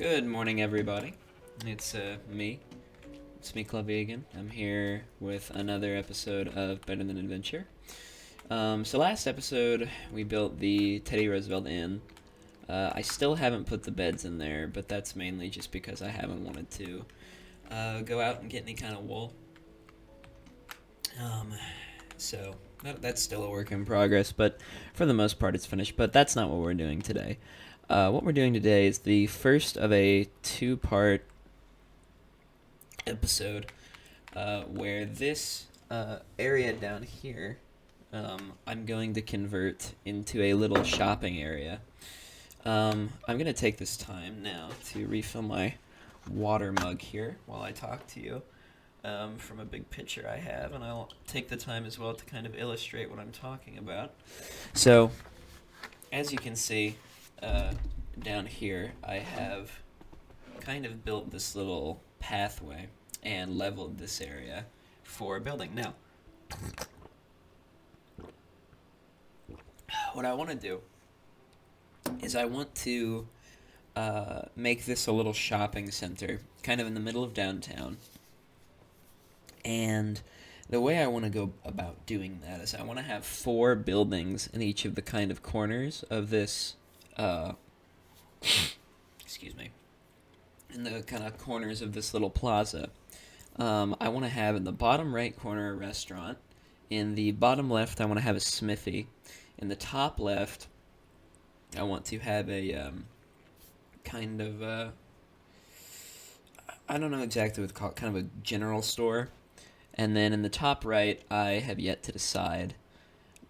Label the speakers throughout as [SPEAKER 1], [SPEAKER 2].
[SPEAKER 1] Good morning, everybody. It's me, Smithy again. I'm here with another episode of Better Than Adventure. So last episode we built the Teddy Roosevelt Inn. I still haven't put the beds in there, but that's mainly just because I haven't wanted to go out and get any kind of wool. Um, so that's still a work in progress, but for the most part it's finished. But that's not what we're doing today. What we're doing today is the first of a two-part episode where this area down here I'm going to convert into a little shopping area. I'm going to take this time now to refill my water mug here while I talk to you from a big picture I have, and I'll take the time as well to kind of illustrate what I'm talking about. So, as you can see, down here I have kind of built this little pathway and leveled this area for building. Now, what I want to do is I want to make this a little shopping center, kind of in the middle of downtown. And the way I want to go about doing that is I want to have 4 buildings in each of the kind of corners of this, excuse me, in the kind of corners of this little plaza. I want to have in the bottom right corner a restaurant. In the bottom left, I want to have a smithy. In the top left, I want to have a kind of I don't know exactly what to call it, kind of a general store. And then in the top right, I have yet to decide.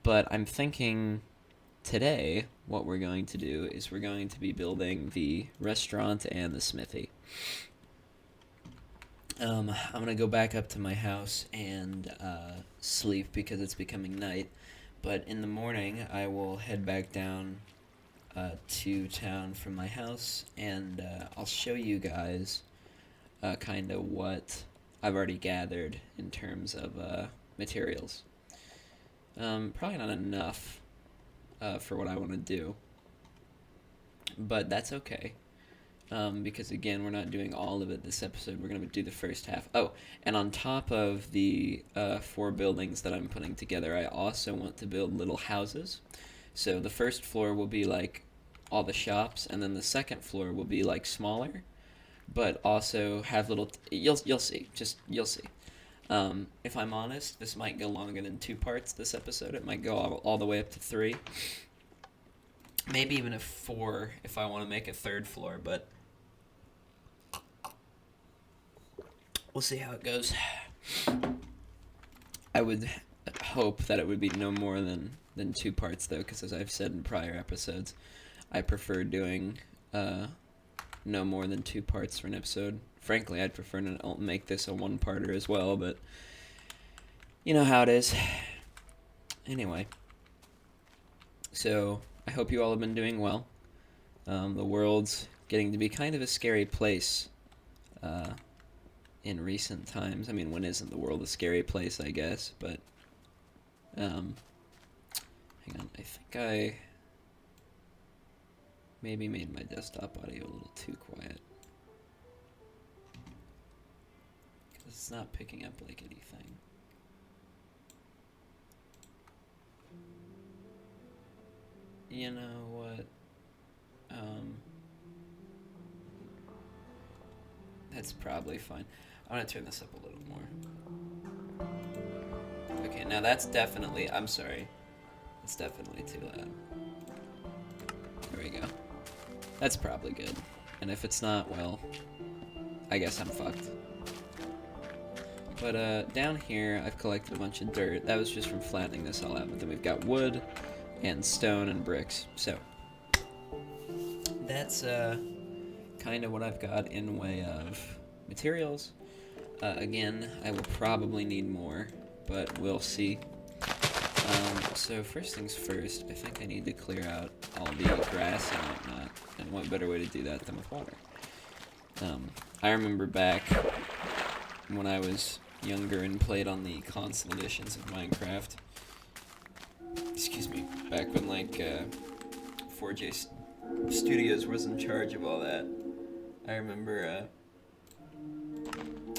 [SPEAKER 1] But I'm thinking today what we're going to do is we're going to be building the restaurant and the smithy. I'm going to go back up to my house and sleep because it's becoming night. But in the morning, I will head back down to town from my house, and I'll show you guys kind of what I've already gathered in terms of materials. Probably not enough for what I want to do, but that's okay. Because again, we're not doing all of it this episode. We're going to do the first half. Oh, and on top of the 4 buildings that I'm putting together, I also want to build little houses. So the first floor will be like all the shops, and then the second floor will be like smaller, but also have little. You'll see. You'll see. If I'm honest, this might go longer than 2 parts. This episode, it might go all the way up to 3. Maybe even a 4 if I want to make a third floor, but we'll see how it goes. I would hope that it would be no more than 2 parts, though, because as I've said in prior episodes, I prefer doing no more than 2 parts for an episode. Frankly, I'd prefer to make this a 1-parter as well, but you know how it is. Anyway, so I hope you all have been doing well. The world's getting to be kind of a scary place in recent times. I mean, when isn't the world a scary place, I guess, but hang on, I think I maybe made my desktop audio a little too quiet. Because it's not picking up like anything. You know what? That's probably fine. I'm gonna turn this up a little more. Okay, now that's definitely, I'm sorry. It's definitely too loud. There we go. That's probably good. And if it's not, well, I guess I'm fucked. But down here, I've collected a bunch of dirt. That was just from flattening this all out. But then we've got wood and stone and bricks. So that's kind of what I've got in way of materials. Again, I will probably need more, but we'll see. So first things first, I think I need to clear out all the grass and whatnot, and what better way to do that than with water? I remember back when I was younger and played on the console editions of Minecraft. Excuse me, back when like 4J Studios was in charge of all that. I remember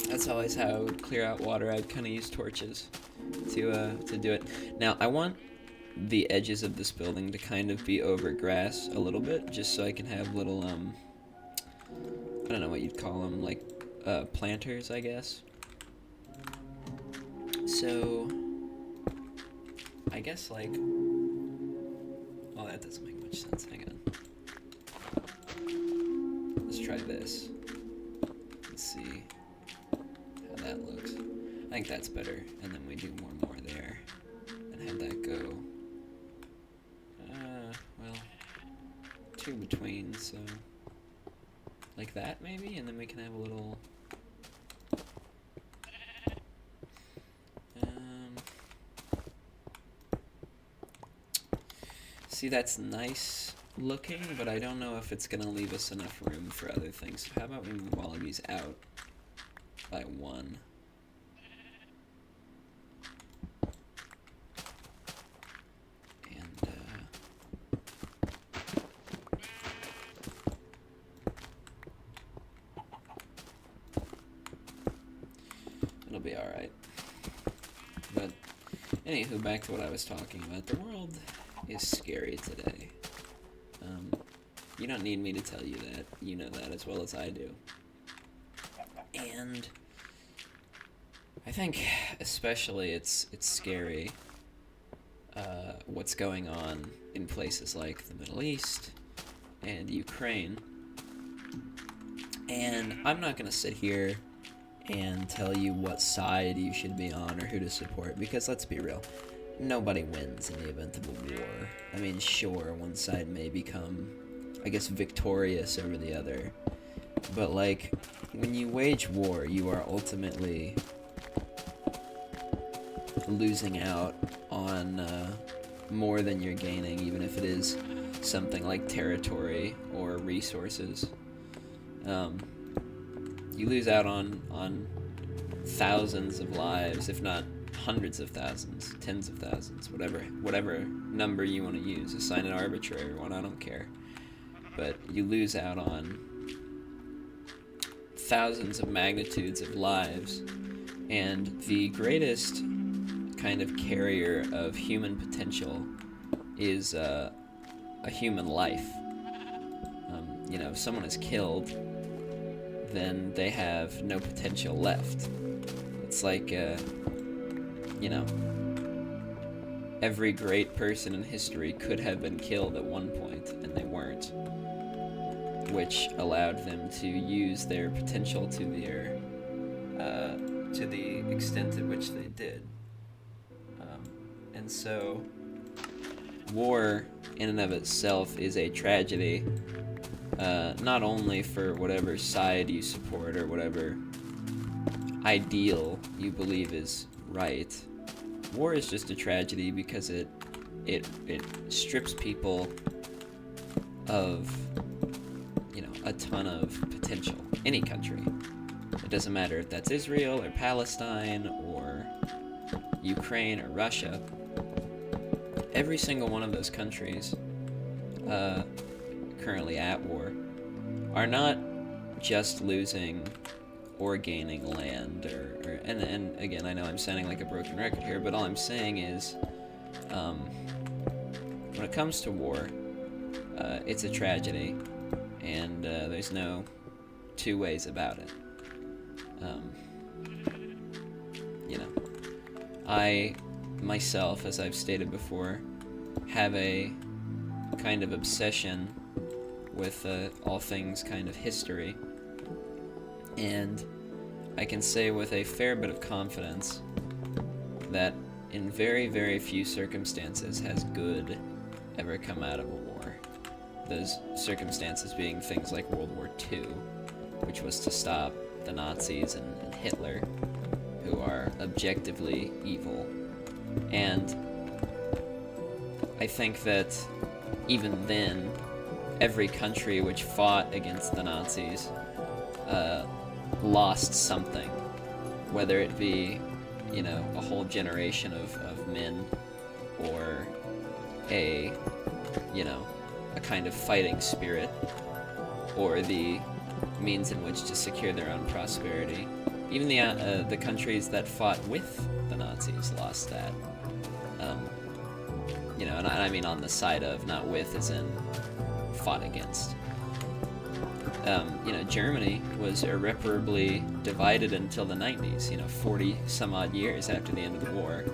[SPEAKER 1] that's always how I would clear out water. I'd kind of use torches to do it. Now I want the edges of this building to kind of be over grass a little bit, just so I can have little I don't know what you'd call them, like planters, I guess. So I guess like, oh, that doesn't make much sense. Hang on. Let's try this. Let's see how that looks. I think that's better, and then we do more there, and have that go. Well, two between, so like that maybe, and then we can have a little. See, that's nice looking, but I don't know if it's gonna leave us enough room for other things. So how about we move all of these out by one? And it'll be alright. But anywho, back to what I was talking about. The world is scary today. You don't need me to tell you that. You know that as well as I do. And I think especially it's scary what's going on in places like the Middle East and Ukraine. And I'm not going to sit here and tell you what side you should be on or who to support, because let's be real, nobody wins in the event of a war. I mean, sure, one side may become, I guess, victorious over the other, but like, when you wage war, you are ultimately losing out on more than you're gaining, even if it is something like territory or resources. You lose out on thousands of lives, if not hundreds of thousands, tens of thousands, whatever number you want to use. Assign an arbitrary one, I don't care. But you lose out on thousands of magnitudes of lives, and the greatest kind of carrier of human potential is a human life. If someone is killed, then they have no potential left. It's like, every great person in history could have been killed at one point, and they weren't, which allowed them to use their potential to the extent at which they did. And so, war in and of itself is a tragedy, not only for whatever side you support or whatever ideal you believe is right. War is just a tragedy because it strips people of, a ton of potential. Any country. It doesn't matter if that's Israel or Palestine or Ukraine or Russia. Every single one of those countries currently at war are not just losing or gaining land, and again, I know I'm sounding like a broken record here, but all I'm saying is, when it comes to war, it's a tragedy, and there's no two ways about it. I myself, as I've stated before, have a kind of obsession with all things kind of history, and I can say with a fair bit of confidence that in very, very few circumstances has good ever come out of a war. Those circumstances being things like World War II, which was to stop the Nazis and Hitler, who are objectively evil. And I think that even then, every country which fought against the Nazis lost something, whether it be, a whole generation of men, or a kind of fighting spirit, or the means in which to secure their own prosperity. Even the countries that fought with the Nazis lost that. Um, and I mean on the side of, not with as in fought against. Germany was irreparably divided until the 90s, 40 some odd years after the end of the war.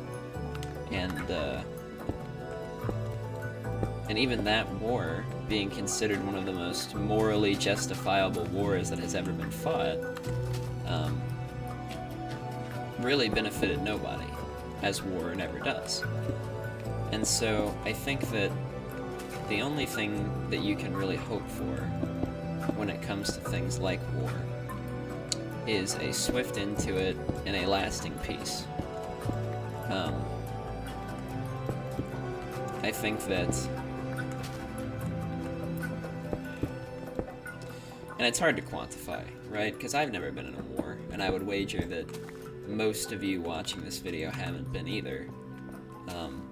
[SPEAKER 1] And even that war, being considered one of the most morally justifiable wars that has ever been fought, really benefited nobody, as war never does. And so I think that the only thing that you can really hope for when it comes to things like war is a swift end to it and a lasting peace. I think that, and it's hard to quantify, right? Because I've never been in a war, and I would wager that most of you watching this video haven't been either.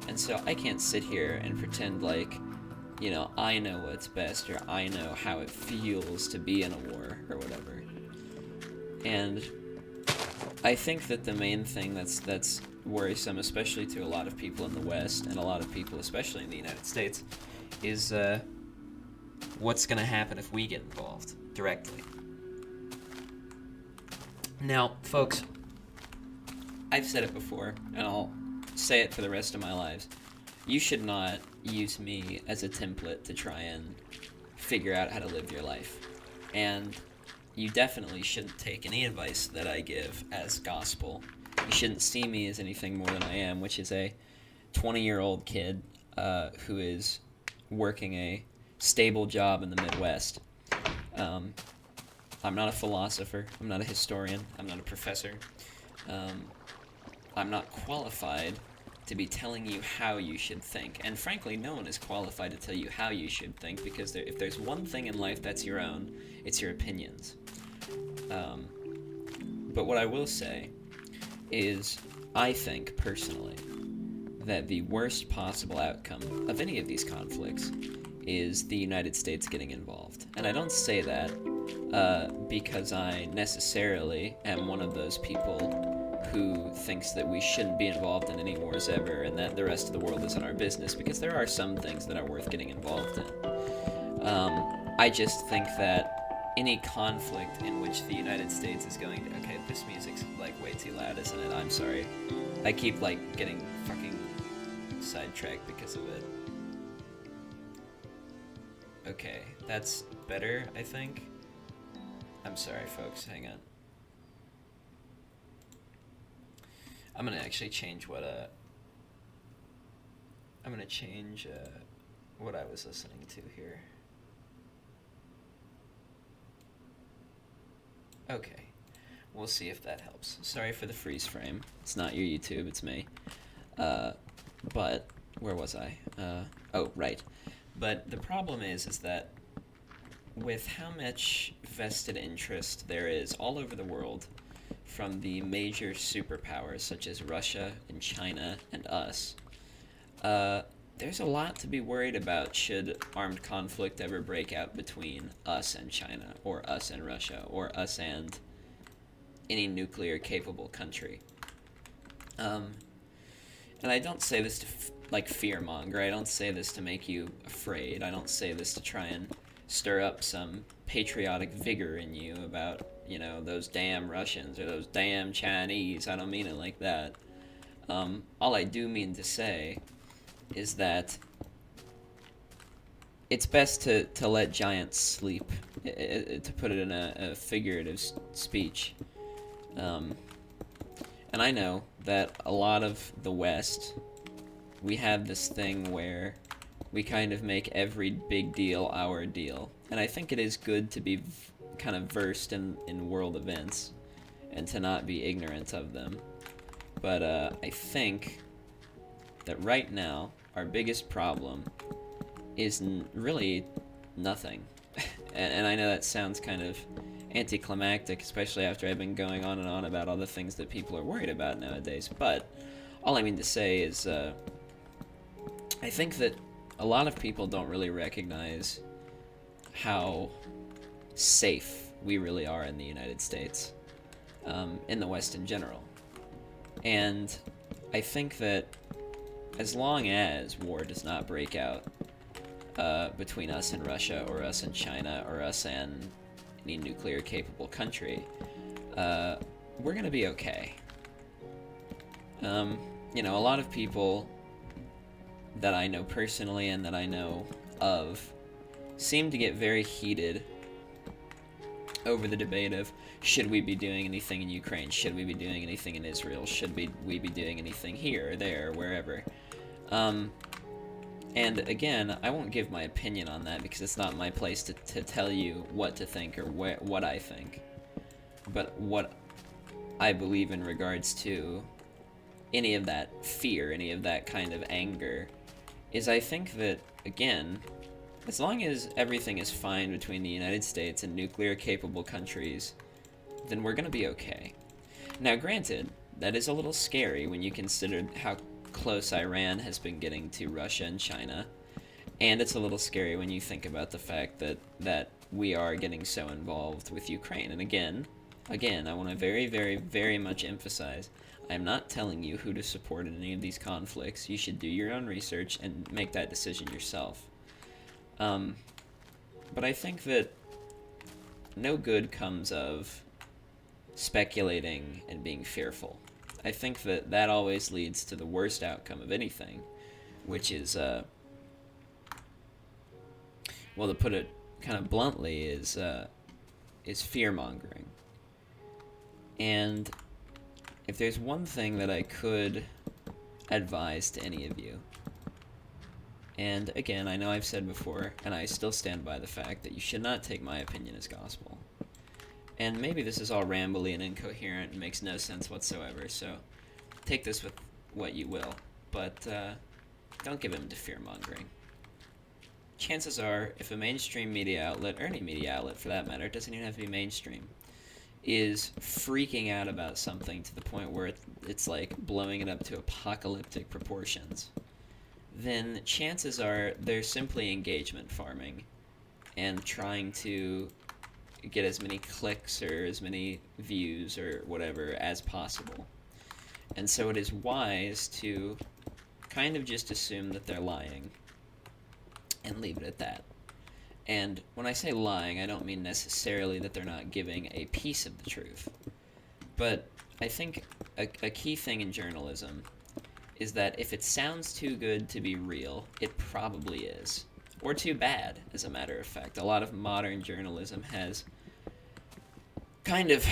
[SPEAKER 1] And so I can't sit here and pretend like, I know what's best, or I know how it feels to be in a war, or whatever. And I think that the main thing that's worrisome, especially to a lot of people in the West, and a lot of people, especially in the United States, is what's going to happen if we get involved directly. Now, folks, I've said it before, and I'll say it for the rest of my lives. You should not use me as a template to try and figure out how to live your life. And you definitely shouldn't take any advice that I give as gospel. You shouldn't see me as anything more than I am, which is a 20-year-old kid who is working a stable job in the Midwest. I'm not a philosopher. I'm not a historian. I'm not a professor. I'm not qualified to be telling you how you should think. And frankly, no one is qualified to tell you how you should think, because if there's one thing in life that's your own, it's your opinions. But what I will say is, I think, personally, that the worst possible outcome of any of these conflicts is the United States getting involved. And I don't say that because I necessarily am one of those people who thinks that we shouldn't be involved in any wars ever, and that the rest of the world isn't our business, because there are some things that are worth getting involved in. I just think that any conflict in which the United States is going to... Okay, this music's, way too loud, isn't it? I'm sorry. I keep, getting fucking sidetracked because of it. Okay, that's better, I think. I'm sorry, folks. Hang on. I'm gonna actually change what I'm gonna change what I was listening to here. Okay, we'll see if that helps. Sorry for the freeze frame. It's not your YouTube, it's me. But where was I? Oh, right. But the problem is that with how much vested interest there is all over the world from the major superpowers such as Russia and China and us, there's a lot to be worried about should armed conflict ever break out between us and China, or us and Russia, or us and any nuclear-capable country. And I don't say this to, fear-monger. I don't say this to make you afraid. I don't say this to try and stir up some patriotic vigor in you about, those damn Russians or those damn Chinese. I don't mean it like that. All I do mean to say is that it's best to let giants sleep, to put it in a figurative speech. And I know that a lot of the West, we have this thing where we kind of make every big deal our deal. And I think it is good to be kind of versed in world events and to not be ignorant of them. But I think that right now, our biggest problem is really nothing. And I know that sounds kind of anticlimactic, especially after I've been going on and on about all the things that people are worried about nowadays. But all I mean to say is I think that a lot of people don't really recognize how safe we really are in the United States, in the West in general. And I think that as long as war does not break out between us and Russia, or us and China, or us and any nuclear capable country, we're going to be okay. A lot of people that I know personally and that I know of seem to get very heated over the debate of, should we be doing anything in Ukraine? Should we be doing anything in Israel? Should we be doing anything here or there or wherever? And again, I won't give my opinion on that because it's not my place to tell you what to think or what I think. But what I believe in regards to any of that fear, any of that kind of anger, is I think that, again, as long as everything is fine between the United States and nuclear-capable countries, then we're going to be okay. Now, granted, that is a little scary when you consider how close Iran has been getting to Russia and China, and it's a little scary when you think about the fact that we are getting so involved with Ukraine. And again, I want to very, very, very much emphasize, I'm not telling you who to support in any of these conflicts. You should do your own research and make that decision yourself. But I think that no good comes of speculating and being fearful. I think that always leads to the worst outcome of anything, which is, to put it kind of bluntly, is fear-mongering. And if there's one thing that I could advise to any of you, and again, I know I've said before, and I still stand by the fact that you should not take my opinion as gospel. And maybe this is all rambly and incoherent and makes no sense whatsoever, so take this with what you will, but don't give in to fear-mongering. Chances are, if a mainstream media outlet, or any media outlet for that matter, it doesn't even have to be mainstream, is freaking out about something to the point where it's like blowing it up to apocalyptic proportions, then chances are they're simply engagement farming and trying to get as many clicks or as many views or whatever as possible. And so it is wise to kind of just assume that they're lying and leave it at that. And when I say lying, I don't mean necessarily that they're not giving a piece of the truth. But I think a key thing in journalism is that if it sounds too good to be real, it probably is. Or too bad, as a matter of fact. A lot of modern journalism has kind of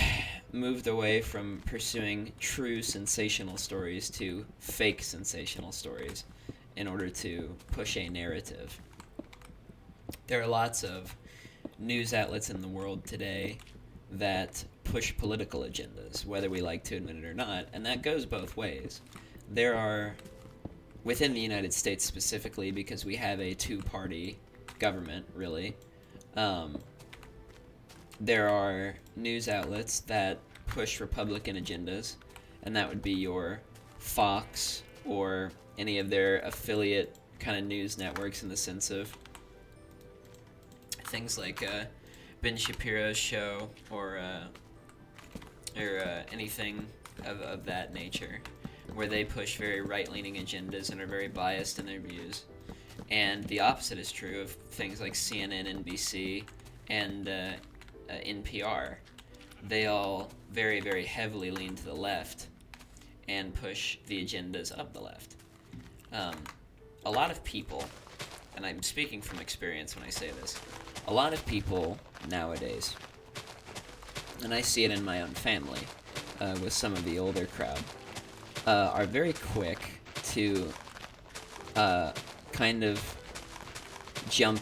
[SPEAKER 1] moved away from pursuing true sensational stories to fake sensational stories in order to push a narrative. There are lots of news outlets in the world today that push political agendas, whether we like to admit it or not, and that goes both ways. There are, within the United States specifically, because we have a two-party government, really, there are news outlets that push Republican agendas, and that would be your Fox or any of their affiliate kind of news networks, in the sense of things like Ben Shapiro's show or anything of that nature, where they push very right-leaning agendas and are very biased in their views. And the opposite is true of things like CNN, NBC, and NPR. They all very, very heavily lean to the left and push the agendas of the left. A lot of people, and I'm speaking from experience when I say this, a lot of people nowadays, and I see it in my own family with some of the older crowd, are very quick to kind of jump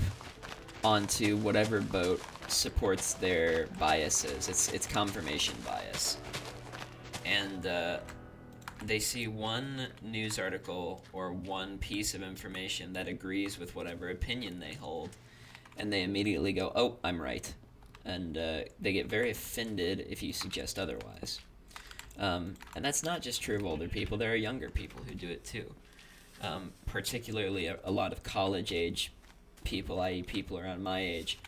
[SPEAKER 1] onto whatever boat supports their biases. It's confirmation bias. And they see one news article or one piece of information that agrees with whatever opinion they hold, and they immediately go, oh, I'm right. And they get very offended if you suggest otherwise. And that's not just true of older people. There are younger people who do it too. Particularly a lot of college-age people, i.e. people around my age,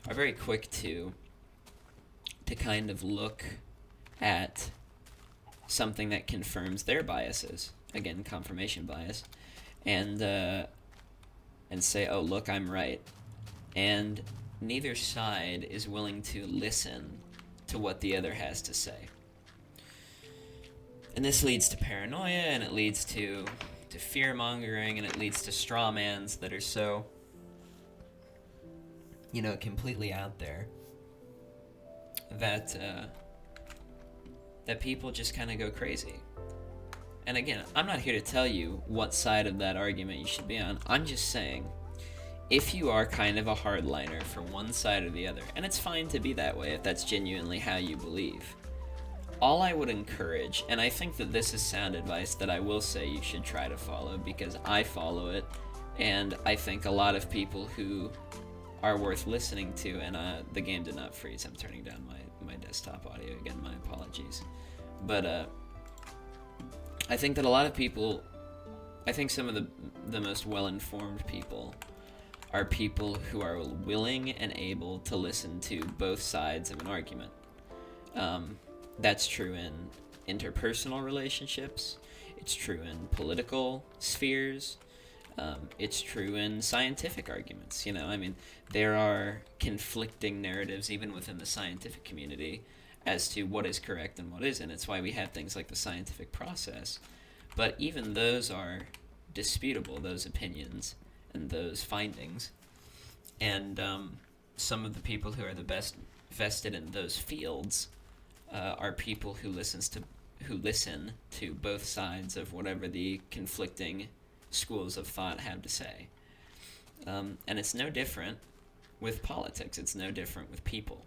[SPEAKER 1] are very quick to kind of look at something that confirms their biases, again, confirmation bias, and say, oh, look, I'm right. And neither side is willing to listen to what the other has to say. And this leads to paranoia, and it leads to fear-mongering, and it leads to straw mans that are so, completely out there that people just kind of go crazy. And again, I'm not here to tell you what side of that argument you should be on. I'm just saying, if you are kind of a hardliner for one side or the other, and it's fine to be that way if that's genuinely how you believe, all I would encourage, and I think that this is sound advice that I will say you should try to follow because I follow it, and I think a lot of people who are worth listening to, and the game did not freeze. I'm turning down my desktop audio again, my apologies. But I think that a lot of people, I think some of the most well-informed people are people who are willing and able to listen to both sides of an argument. That's true in interpersonal relationships. It's true in political spheres. It's true in scientific arguments. There are conflicting narratives even within the scientific community as to what is correct and what isn't. It's why we have things like the scientific process. But even those are disputable, those opinions and those findings. And some of the people who are the best vested in those fields are people who listen to both sides of whatever the conflicting schools of thought have to say. And it's no different with politics. It's no different with people.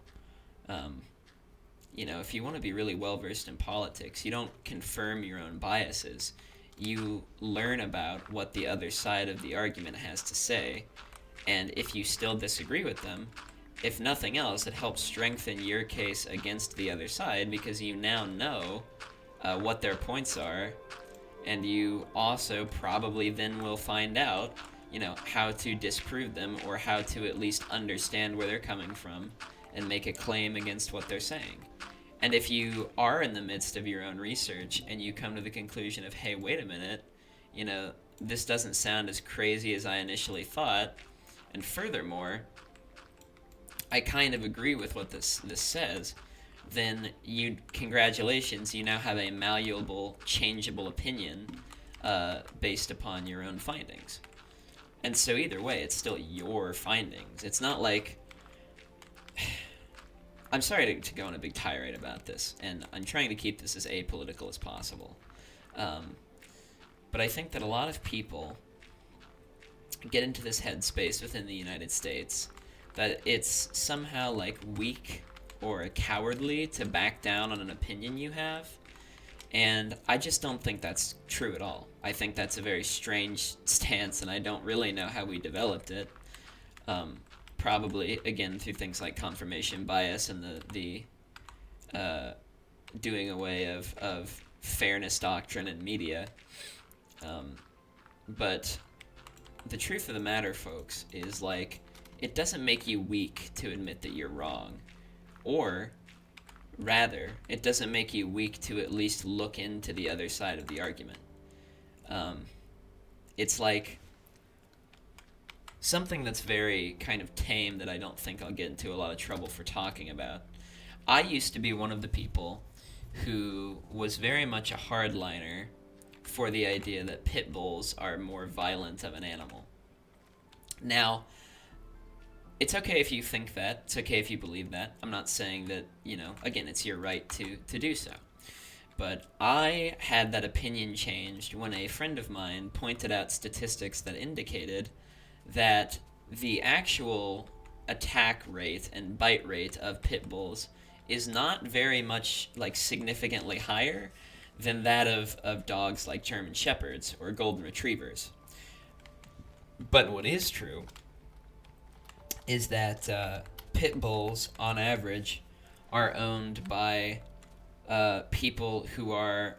[SPEAKER 1] If you want to be really well-versed in politics, you don't confirm your own biases. You learn about what the other side of the argument has to say, and if you still disagree with them, if nothing else, it helps strengthen your case against the other side because you now know what their points are, and you also probably then will find out, how to disprove them or how to at least understand where they're coming from and make a claim against what they're saying. And if you are in the midst of your own research and you come to the conclusion of, hey, wait a minute, this doesn't sound as crazy as I initially thought, and furthermore, I kind of agree with what this says, then congratulations, you now have a malleable, changeable opinion based upon your own findings. And so either way, it's still your findings. It's not like... I'm sorry to go on a big tirade about this, and I'm trying to keep this as apolitical as possible. But I think that a lot of people get into this headspace within the United States that it's somehow like weak or cowardly to back down on an opinion you have, and I just don't think that's true at all. I think that's a very strange stance, and I don't really know how we developed it. Probably, again, through things like confirmation bias and the doing away of fairness doctrine in media. But the truth of the matter, folks, is it doesn't make you weak to admit that you're wrong. Or, rather, it doesn't make you weak to at least look into the other side of the argument. It's like something that's very kind of tame that I don't think I'll get into a lot of trouble for talking about. I used to be one of the people who was very much a hardliner for the idea that pit bulls are more violent of an animal. Now, it's okay if you think that. It's okay if you believe that. I'm not saying that, again, it's your right to do so. But I had that opinion changed when a friend of mine pointed out statistics that indicated that the actual attack rate and bite rate of pit bulls is not very much, significantly higher than that of dogs like German Shepherds or Golden Retrievers. But what is true is that pit bulls, on average, are owned by people who are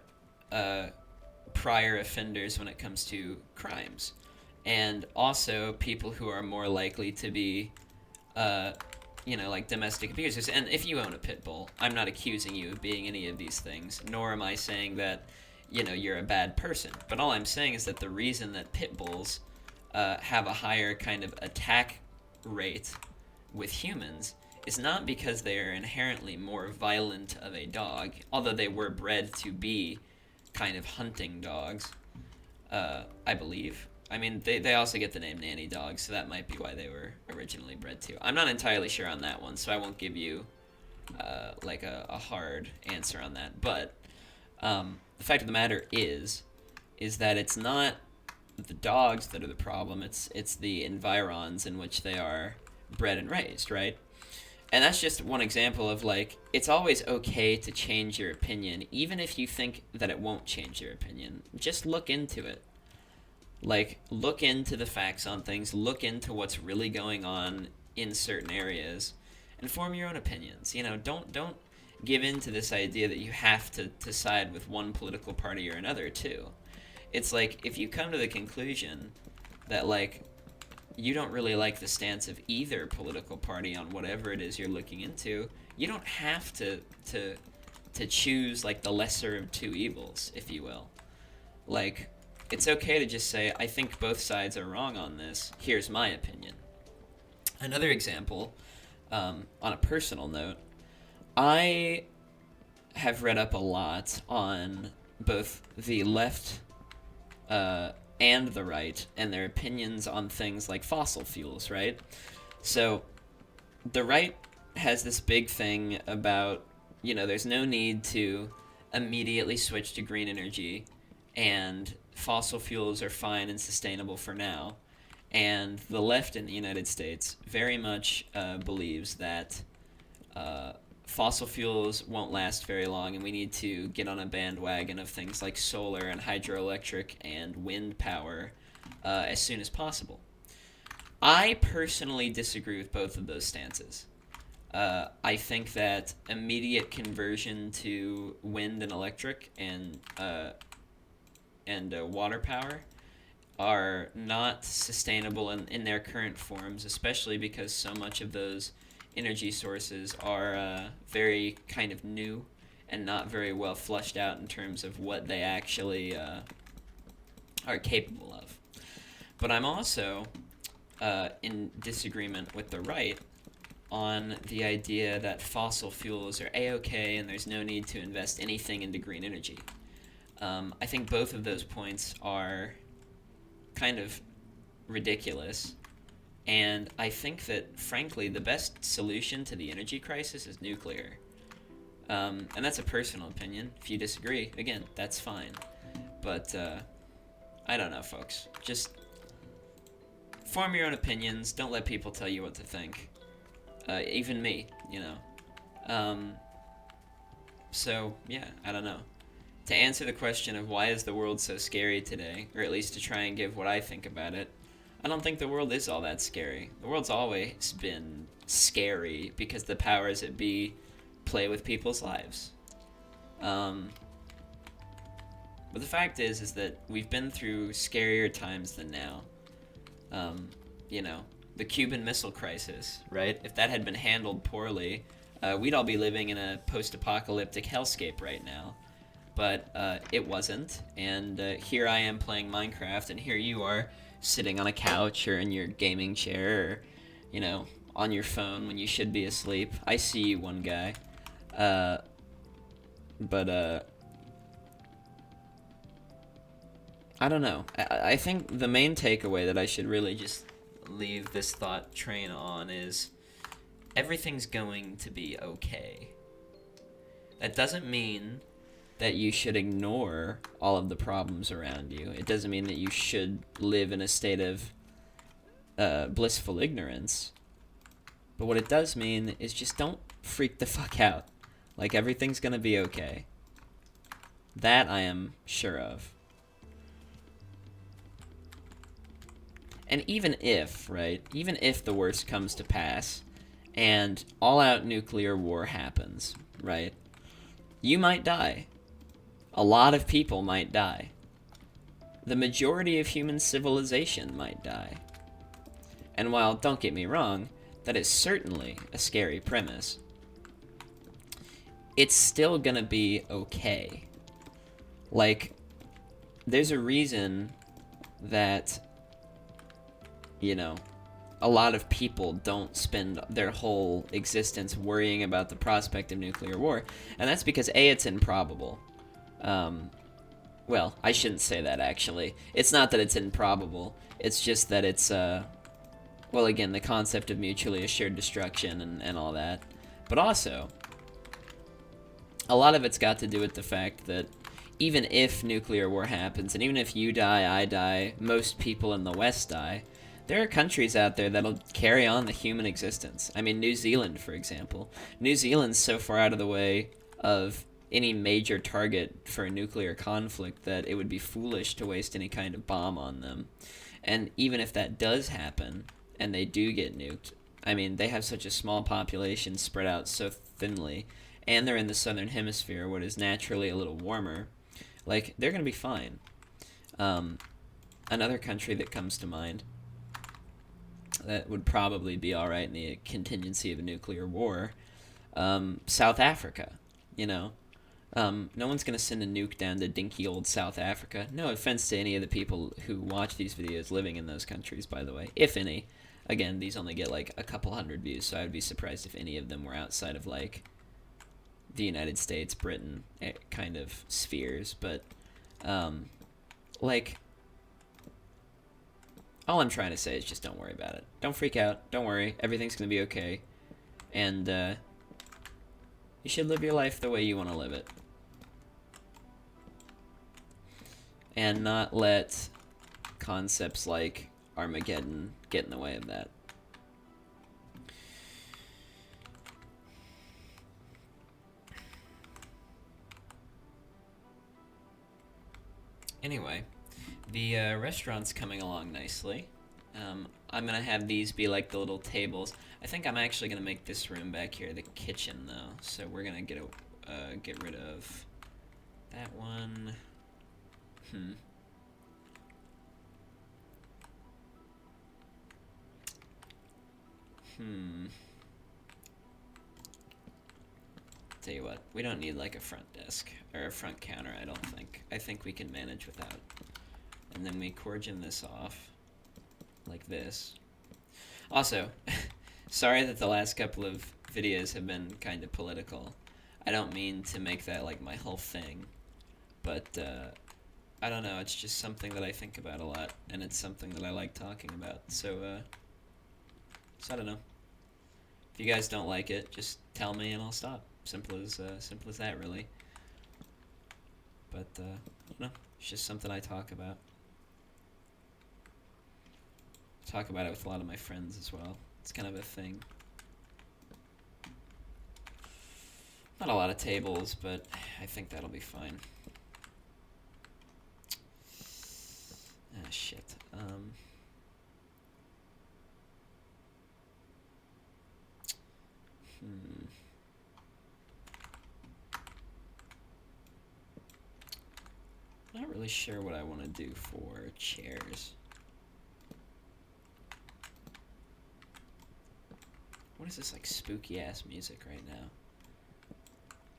[SPEAKER 1] prior offenders when it comes to crimes, and also people who are more likely to be like domestic abusers. And if you own a pit bull, I'm not accusing you of being any of these things, nor am I saying that, you're a bad person. But all I'm saying is that the reason that pit bulls have a higher kind of attack rate with humans is not because they are inherently more violent of a dog, although they were bred to be kind of hunting dogs, I believe. I mean, they also get the name nanny dogs, so that might be why they were originally bred to. I'm not entirely sure on that one, so I won't give you like a hard answer on that. But the fact of the matter is that it's not the dogs that are the problem. It's the environs in which they are bred and raised, right? And that's just one example of, like, it's always okay to change your opinion, even if you think that it won't change your opinion. Just look into it. Like, look into the facts on things, look into what's really going on in certain areas, and form your own opinions. Don't give in to this idea that you have to side with one political party or another, too. It's like, if you come to the conclusion that, like, you don't really like the stance of either political party on whatever it is you're looking into, you don't have to choose, like, the lesser of two evils, if you will. Like, it's okay to just say, I think both sides are wrong on this. Here's my opinion. Another example, on a personal note, I have read up a lot on both the left and the right and their opinions on things like fossil fuels, right? So the right has this big thing about, there's no need to immediately switch to green energy, and fossil fuels are fine and sustainable for now. And the left in the United States very much believes that fossil fuels won't last very long, and we need to get on a bandwagon of things like solar and hydroelectric and wind power as soon as possible. I personally disagree with both of those stances. I think that immediate conversion to wind and electric and water power are not sustainable in their current forms, especially because so much of those energy sources are very kind of new and not very well fleshed out in terms of what they actually are capable of. But I'm also in disagreement with the right on the idea that fossil fuels are A-okay and there's no need to invest anything into green energy. I think both of those points are kind of ridiculous. And I think that, frankly, the best solution to the energy crisis is nuclear. And that's a personal opinion. If you disagree, again, that's fine. But, I don't know, folks. Just form your own opinions. Don't let people tell you what to think. Even me, So, yeah, I don't know. To answer the question of why is the world so scary today, or at least to try and give what I think about it, I don't think the world is all that scary. The world's always been scary because the powers that be play with people's lives. But the fact is that we've been through scarier times than now. The Cuban Missile Crisis, right? If that had been handled poorly, we'd all be living in a post-apocalyptic hellscape right now. But it wasn't, and here I am playing Minecraft, and here you are sitting on a couch or in your gaming chair or, on your phone when you should be asleep. I see you, one guy. But I don't know. I think the main takeaway that I should really just leave this thought train on is everything's going to be okay. That doesn't mean that you should ignore all of the problems around you. It doesn't mean that you should live in a state of blissful ignorance. But what it does mean is just don't freak the fuck out. Like, everything's gonna be okay. That I am sure of. And even if the worst comes to pass, and all-out nuclear war happens, right, you might die. A lot of people might die. The majority of human civilization might die. And while, don't get me wrong, that is certainly a scary premise, it's still gonna be okay. Like, there's a reason that, you know, a lot of people don't spend their whole existence worrying about the prospect of nuclear war, and that's because A, it's improbable. Well, I shouldn't say that, actually. It's not that it's improbable, it's just that it's, well, again, the concept of mutually assured destruction and all that. But also, a lot of it's got to do with the fact that even if nuclear war happens, and even if you die, I die, most people in the West die, there are countries out there that'll carry on the human existence. I mean, New Zealand, for example. New Zealand's so far out of the way of any major target for a nuclear conflict that it would be foolish to waste any kind of bomb on them. And even if that does happen, and they do get nuked, I mean, they have such a small population spread out so thinly, and they're in the southern hemisphere, what is naturally a little warmer, like, they're going to be fine. Another country that comes to mind that would probably be alright in the contingency of a nuclear war, South Africa, you know? No one's going to send a nuke down to dinky old South Africa. No offense to any of the people who watch these videos living in those countries, by the way, if any. Again, these only get like a couple hundred views, so I would be surprised if any of them were outside of like the United States, Britain, kind of spheres. But, like, all I'm trying to say is just don't worry about it. Don't freak out. Don't worry. Everything's going to be okay. And, you should live your life the way you want to live it. And not let concepts like Armageddon get in the way of that. Anyway, the restaurant's coming along nicely. I'm going to have these be like the little tables. I think I'm actually going to make this room back here the kitchen, though. So we're going to get rid of that one. Tell you what, we don't need like a front desk or a front counter, I don't think. I think we can manage without. And then we coorigin this off like this. Also, sorry that the last couple of videos have been kind of political. I don't mean to make that like my whole thing, but I don't know, it's just something that I think about a lot, and it's something that I like talking about. So I don't know. If you guys don't like it, just tell me and I'll stop. Simple as that, really. But I don't know. It's just something I talk about. Talk about it with a lot of my friends as well. It's kind of a thing. Not a lot of tables, but I think that'll be fine. Ah, shit. Not really sure what I want to do for chairs. What is this, like, spooky ass music right now?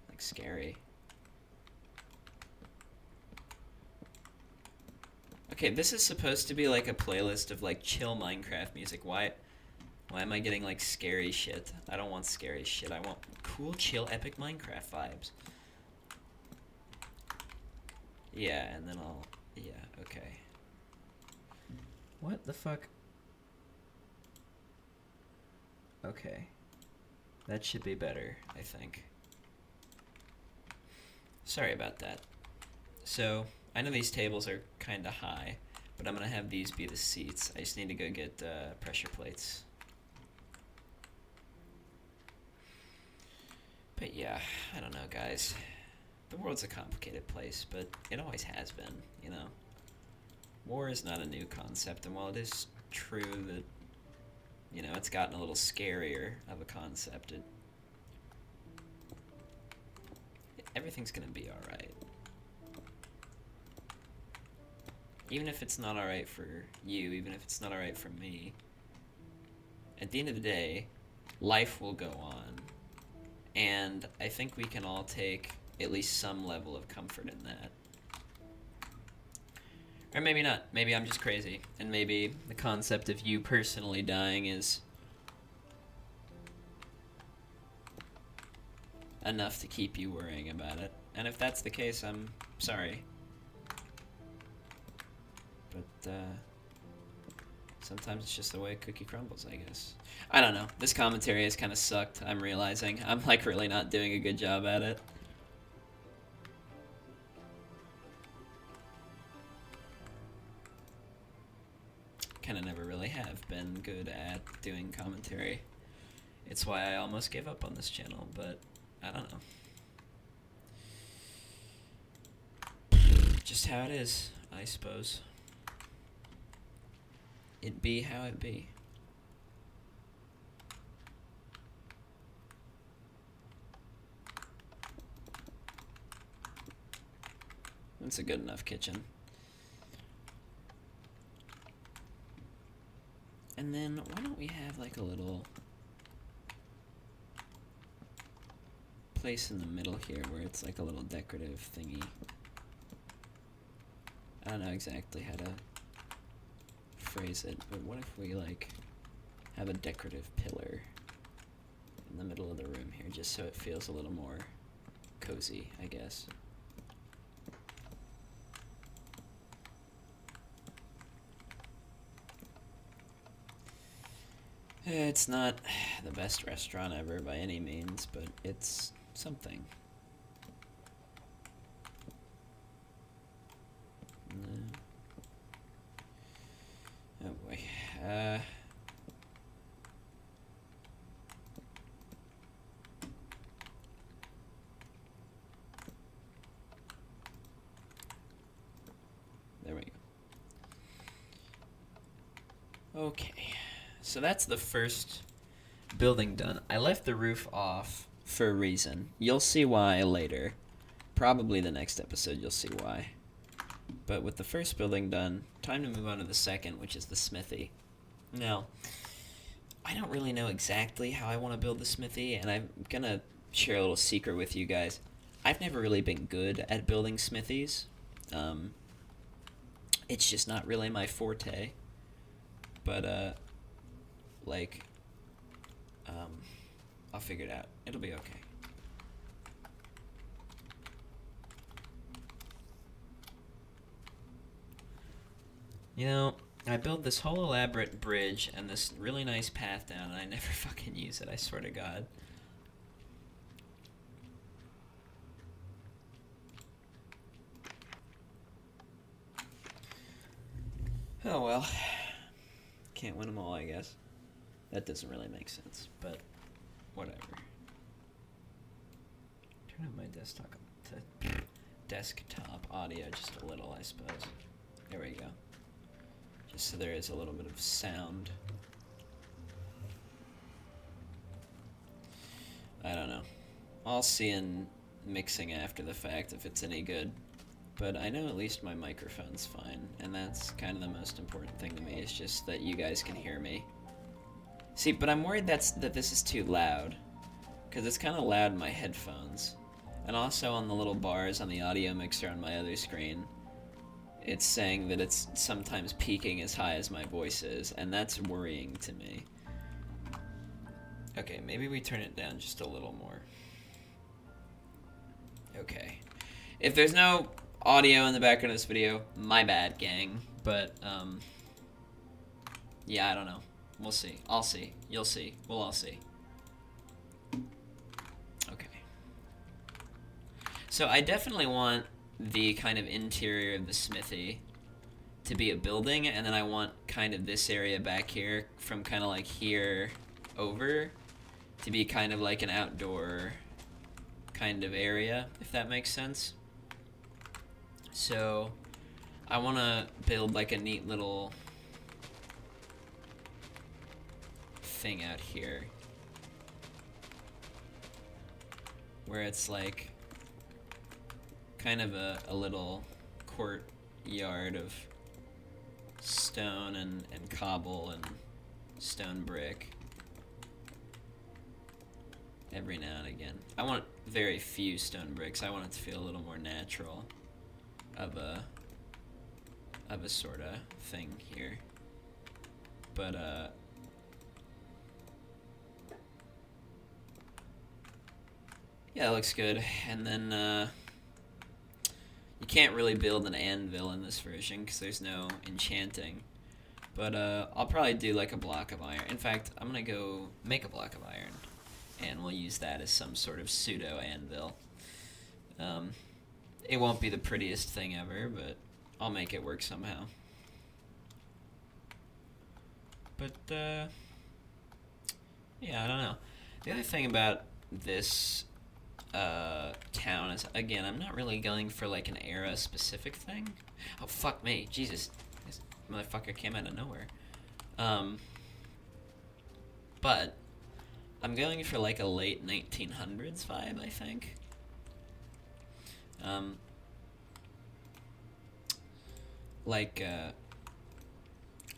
[SPEAKER 1] Like, scary. Okay, this is supposed to be like a playlist of like chill Minecraft music. Why am I getting like scary shit? I don't want scary shit. I want cool, chill, epic Minecraft vibes. Yeah, and then yeah, okay. What the fuck? Okay. That should be better, I think. Sorry about that. So, I know these tables are kind of high, but I'm going to have these be the seats. I just need to go get pressure plates. But yeah, I don't know, guys. The world's a complicated place, but it always has been, you know? War is not a new concept, and while it is true that, you know, it's gotten a little scarier of a concept, everything's gonna be alright. Even if it's not alright for you, even if it's not alright for me, at the end of the day, life will go on. And I think we can all take at least some level of comfort in that. Or maybe not. Maybe I'm just crazy. And maybe the concept of you personally dying is enough to keep you worrying about it. And if that's the case, I'm sorry. But, sometimes it's just the way a cookie crumbles, I guess. I don't know. This commentary has kind of sucked, I'm realizing. I'm, like, really not doing a good job at it. Kind of never really have been good at doing commentary. It's why I almost gave up on this channel, but I don't know. Just how it is, I suppose. It be how it be. It's a good enough kitchen. And then, why don't we have like a little place in the middle here where it's like a little decorative thingy. I don't know exactly how to phrase it, but what if we like have a decorative pillar in the middle of the room here, just so it feels a little more cozy, I guess. It's not the best restaurant ever by any means, but it's something. Oh boy. There we go. Okay. So that's the first building done. I left the roof off for a reason. You'll see why later. Probably the next episode you'll see why. But with the first building done, time to move on to the second, which is the smithy. Now, I don't really know exactly how I want to build the smithy, and I'm going to share a little secret with you guys. I've never really been good at building smithies. It's just not really my forte. But, I'll figure it out. It'll be okay. You know, I built this whole elaborate bridge and this really nice path down, and I never fucking use it, I swear to God. Oh well. Can't win them all, I guess. That doesn't really make sense, but whatever. Turn up my desktop audio just a little, I suppose. There we go. Just so there is a little bit of sound. I don't know. I'll see in mixing after the fact if it's any good. But I know at least my microphone's fine, and that's kind of the most important thing to me, is just that you guys can hear me. See, but I'm worried that this is too loud, because it's kind of loud in my headphones. And also on the little bars on the audio mixer on my other screen, it's saying that it's sometimes peaking as high as my voice is, and that's worrying to me. Okay, maybe we turn it down just a little more. Okay. If there's no audio in the background of this video, my bad, gang. But, yeah, I don't know. We'll see. I'll see. You'll see. We'll all see. Okay. So I definitely want the kind of interior of the smithy to be a building, and then I want kind of this area back here, from kind of like here over, to be kind of like an outdoor kind of area, if that makes sense. So I want to build like a neat little thing out here where it's like kind of a little courtyard of stone and cobble and stone brick. every now and again. I want very few stone bricks. I want it to feel a little more natural of a sort of thing here. But yeah, it looks good. And then you can't really build an anvil in this version because there's no enchanting. But I'll probably do like a block of iron. In fact, I'm gonna go make a block of iron, and we'll use that as some sort of pseudo anvil. It won't be the prettiest thing ever, but I'll make it work somehow. But yeah, I don't know. The other thing about this town is, again, I'm not really going for like an era specific thing. Oh fuck me, Jesus, this motherfucker came out of nowhere. But I'm going for like a late 1900s vibe, I think. I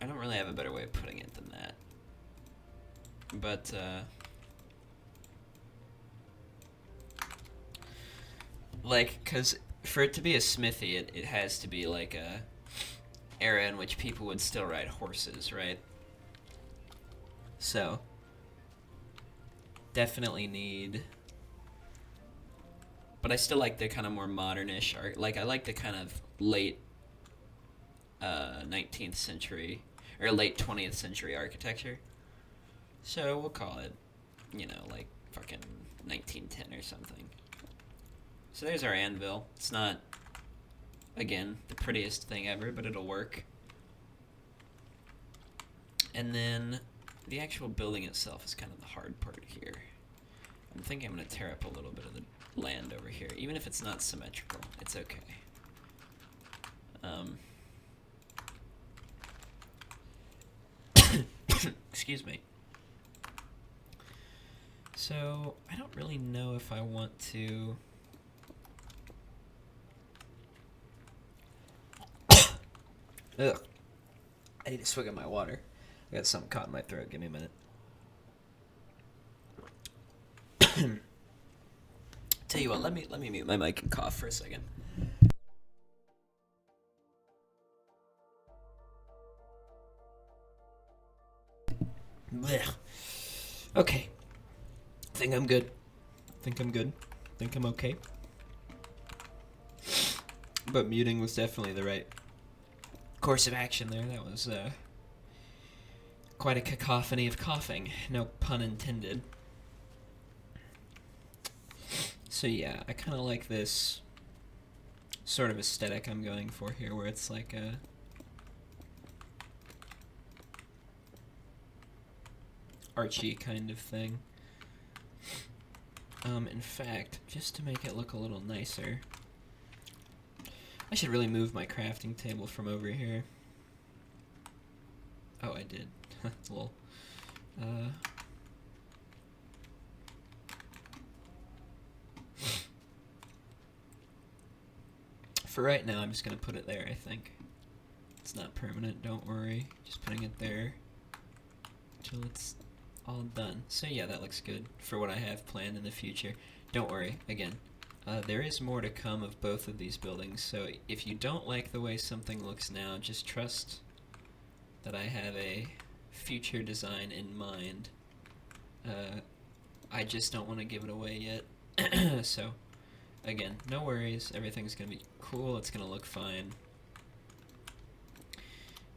[SPEAKER 1] don't really have a better way of putting it than that. But like, cause for it to be a smithy, it has to be like a era in which people would still ride horses, right? So definitely need, but I still like the kind of more modernish art. Like, I like the kind of late 19th century or late 20th century architecture. So we'll call it, you know, like fucking 1910 or something. So there's our anvil. It's not, again, the prettiest thing ever, but it'll work. And then the actual building itself is kind of the hard part here. I'm thinking I'm going to tear up a little bit of the land over here. Even if it's not symmetrical, it's okay. Excuse me. So, I don't really know if I want to... Ugh. I need to swig of my water. I got something caught in my throat. Give me a minute. Tell you what, let me mute my mic and cough for a second. Blech. Okay. Think I'm good. Think I'm good. Think I'm okay. But muting was definitely the right course of action there. That was quite a cacophony of coughing. No pun intended. So yeah, I kind of like this sort of aesthetic I'm going for here, where it's like a archy kind of thing. In fact, just to make it look a little nicer, I should really move my crafting table from over here. Oh, I did. Lol. For right now, I'm just going to put it there, I think. It's not permanent, don't worry. Just putting it there until it's all done. So yeah, that looks good for what I have planned in the future. Don't worry, again, there is more to come of both of these buildings, so if you don't like the way something looks now, just trust that I have a future design in mind. I just don't want to give it away yet. So, again, no worries, everything's going to be cool, it's going to look fine.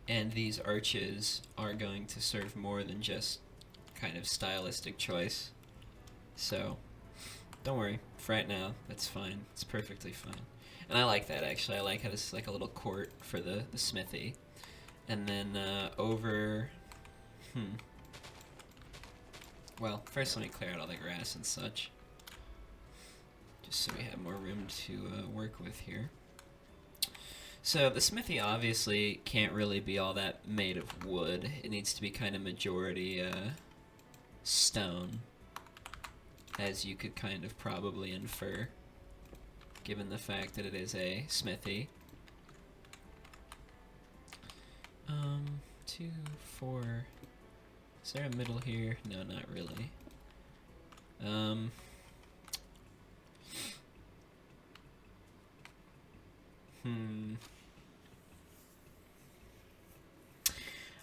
[SPEAKER 1] And these arches are going to serve more than just kind of stylistic choice. So, don't worry, for right now, that's fine. It's perfectly fine. And I like that, actually. I like how this is like a little court for the smithy. And then over... Well, first let me clear out all the grass and such. Just so we have more room to work with here. So the smithy obviously can't really be all that made of wood. It needs to be kind of majority stone, as you could kind of probably infer, given the fact that it is a smithy. 2, 4... Is there a middle here? No, not really. Um, hmm.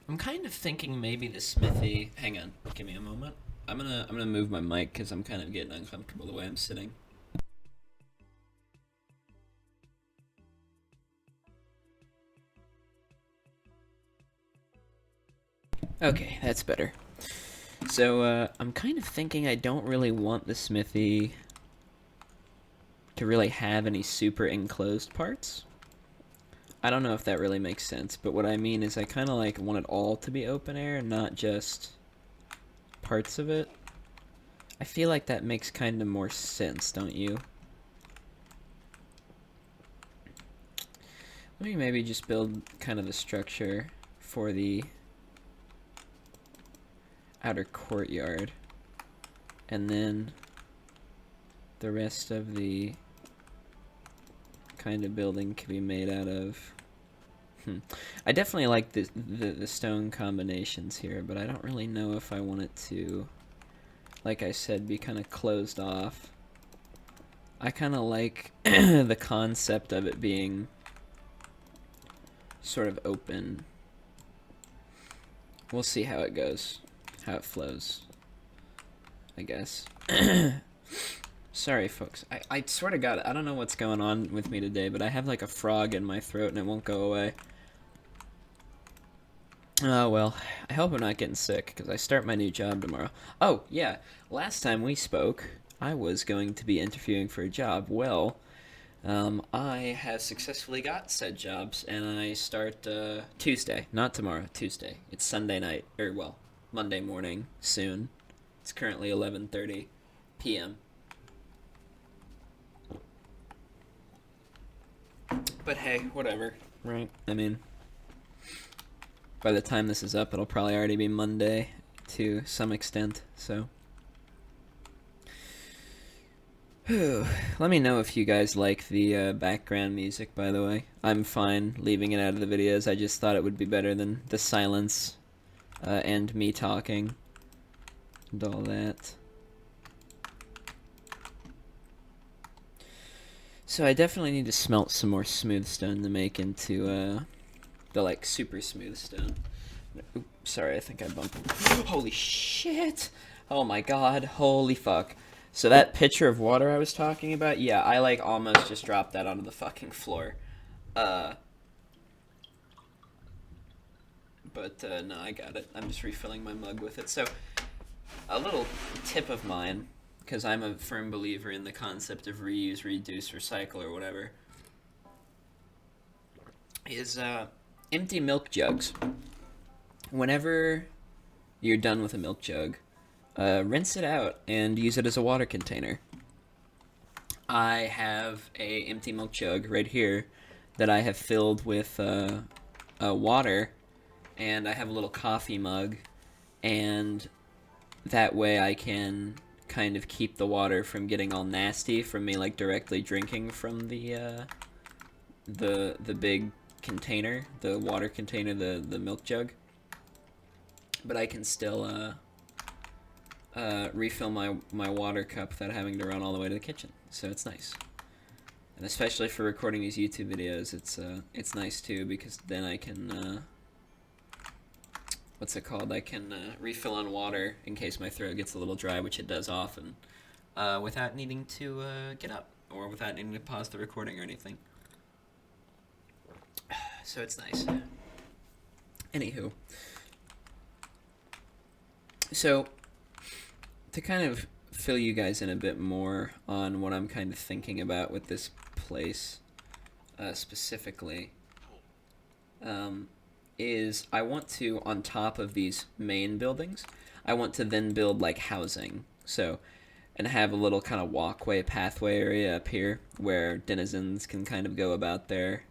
[SPEAKER 1] I'm kind of thinking maybe the smithy. Hang on, give me a moment. I'm gonna move my mic because I'm kind of getting uncomfortable the way I'm sitting. Okay, that's better. So I'm kind of thinking I don't really want the smithy to really have any super enclosed parts. I don't know if that really makes sense, but what I mean is I kind of like want it all to be open air and not just parts of it. I feel like that makes kind of more sense, don't you? Let me maybe just build kind of the structure for the outer courtyard, and then the rest of the kind of building can be made out of. I definitely like the stone combinations here, but I don't really know if I want it to, like I said, be kind of closed off. I kind of like the concept of it being sort of open. We'll see how it goes, how it flows, I guess. Sorry, folks. I swear to God, I don't know what's going on with me today, but I have like a frog in my throat and it won't go away. Oh, well, I hope I'm not getting sick, because I start my new job tomorrow. Oh, yeah, last time we spoke, I was going to be interviewing for a job. Well, I have successfully got said jobs, and I start Tuesday. Not tomorrow, Tuesday. It's Sunday night, or, well, Monday morning, soon. It's currently 11:30 p.m. But hey, whatever, right? I mean, by the time this is up, it'll probably already be Monday to some extent, so. Let me know if you guys like the background music, by the way. I'm fine leaving it out of the videos. I just thought it would be better than the silence and me talking and all that. So I definitely need to smelt some more smooth stone to make into the like super smooth stone. Oops, sorry, I think I bumped him. Holy shit! Oh my god, holy fuck. So that pitcher of water I was talking about, yeah, I like almost just dropped that onto the fucking floor. But no, I got it. I'm just refilling my mug with it. So, a little tip of mine, because I'm a firm believer in the concept of reuse, reduce, recycle, or whatever, is empty milk jugs. Whenever you're done with a milk jug, rinse it out and use it as a water container. I have a empty milk jug right here that I have filled with water, and I have a little coffee mug, and that way I can kind of keep the water from getting all nasty from me like directly drinking from the big container, the water container, the milk jug. But I can still refill my water cup without having to run all the way to the kitchen. So it's nice. And especially for recording these YouTube videos, it's nice too, because then I can what's it called? I can refill on water in case my throat gets a little dry, which it does often, without needing to get up or without needing to pause the recording or anything. So it's nice. Anywho, so to kind of fill you guys in a bit more on what I'm kind of thinking about with this place specifically, is I want to, on top of these main buildings, I want to then build like housing. So, and have a little kind of walkway, pathway area up here where denizens can kind of go about their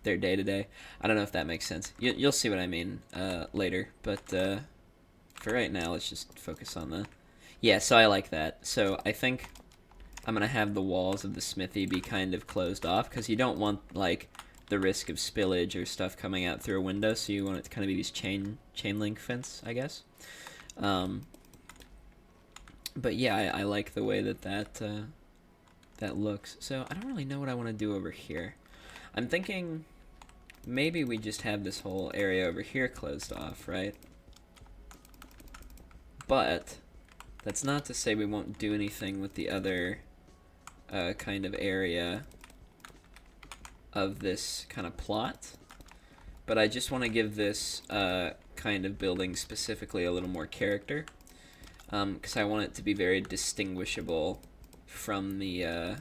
[SPEAKER 1] day-to-day. I don't know if that makes sense. You'll see what I mean later, but for right now, let's just focus on the... Yeah, so I like that. So I think I'm going to have the walls of the smithy be kind of closed off, because you don't want, like, the risk of spillage or stuff coming out through a window, so you want it to kind of be these chain link fence, I guess. But yeah, I like the way that looks. So I don't really know what I want to do over here. I'm thinking maybe we just have this whole area over here closed off, right? But that's not to say we won't do anything with the other kind of area of this kind of plot. But I just want to give this kind of building specifically a little more character, because I want it to be very distinguishable from the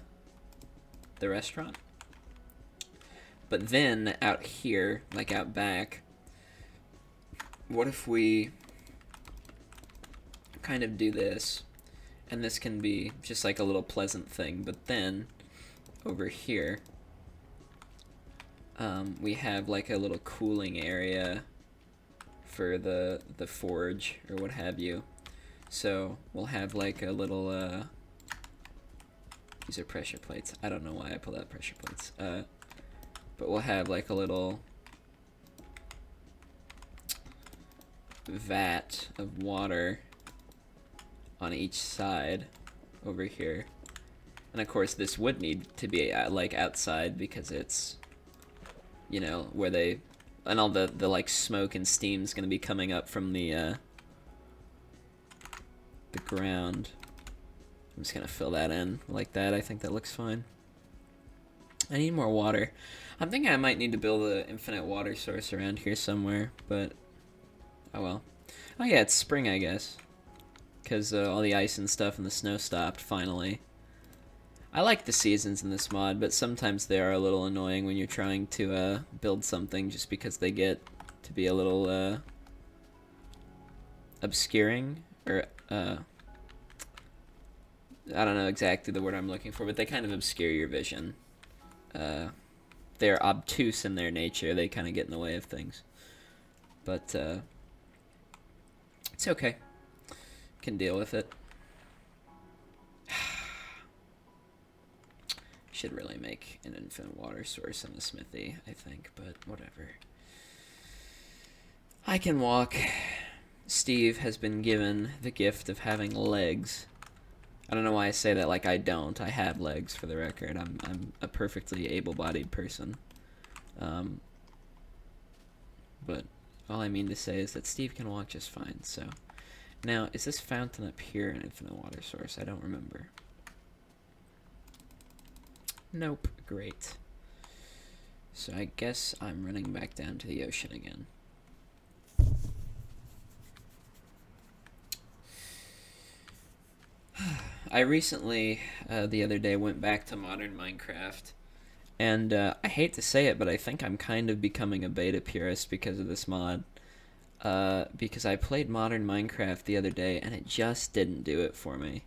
[SPEAKER 1] restaurant. But then out here, like out back, what if we kind of do this, and this can be just like a little pleasant thing, but then over here we have like a little cooling area for the forge or what have you. So we'll have like a little these are pressure plates. I don't know why I pulled out pressure plates. But we'll have like a little vat of water on each side over here. And of course this would need to be like outside because it's, you know, where they, and all the like smoke and steam is going to be coming up from the ground. I'm just going to fill that in like that. I think that looks fine. I need more water. I'm thinking I might need to build an infinite water source around here somewhere, but oh well. Oh yeah, it's spring, I guess, because all the ice and stuff and the snow stopped finally. I like the seasons in this mod, but sometimes they are a little annoying when you're trying to build something, just because they get to be a little obscuring, or I don't know exactly the word I'm looking for, but they kind of obscure your vision. They're obtuse in their nature. They kind of get in the way of things. But it's okay. Can deal with it. Should really make an infinite water source in the smithy, I think, but whatever. I can walk. Steve has been given the gift of having legs. I don't know why I say that like I don't. I have legs, for the record. I'm a perfectly able-bodied person. But all I mean to say is that Steve can walk just fine, so. Now, is this fountain up here an infinite water source? I don't remember. Nope. Great. So I guess I'm running back down to the ocean again. I recently, the other day, went back to modern Minecraft, and I hate to say it, but I think I'm kind of becoming a beta purist because of this mod. Because I played modern Minecraft the other day, and it just didn't do it for me.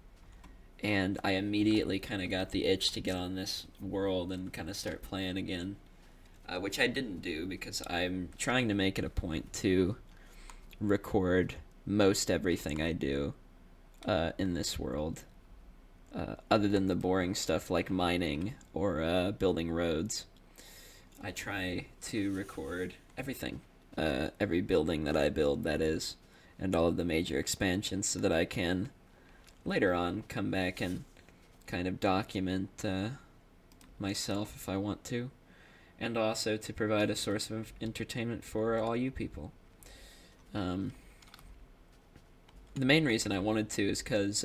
[SPEAKER 1] And I immediately kind of got the itch to get on this world and kind of start playing again, which I didn't do because I'm trying to make it a point to record most everything I do in this world. Other than the boring stuff like mining or building roads. I try to record everything, every building that I build, that is, and all of the major expansions, so that I can later on come back and kind of document myself if I want to, and also to provide a source of entertainment for all you people. The main reason I wanted to is because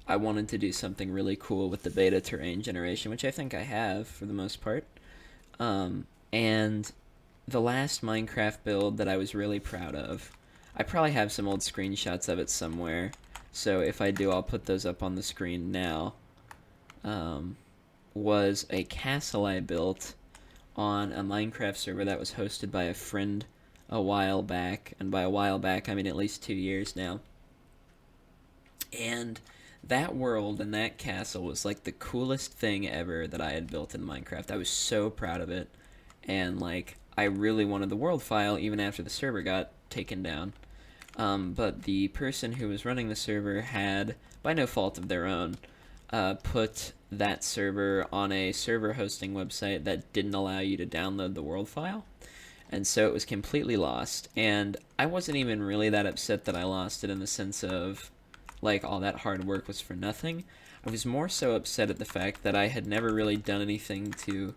[SPEAKER 1] I wanted to do something really cool with the beta terrain generation, which I think I have for the most part. And the last Minecraft build that I was really proud of, I probably have some old screenshots of it somewhere, so if I do, I'll put those up on the screen now, was a castle I built on a Minecraft server that was hosted by a friend a while back, and by a while back I mean at least 2 years now. And that world and that castle was like the coolest thing ever that I had built in Minecraft. I was so proud of it, and like I really wanted the world file even after the server got taken down. But the person who was running the server had, by no fault of their own, put that server on a server hosting website that didn't allow you to download the world file. And so it was completely lost. And I wasn't even really that upset that I lost it, in the sense of like all that hard work was for nothing. I was more so upset at the fact that I had never really done anything to,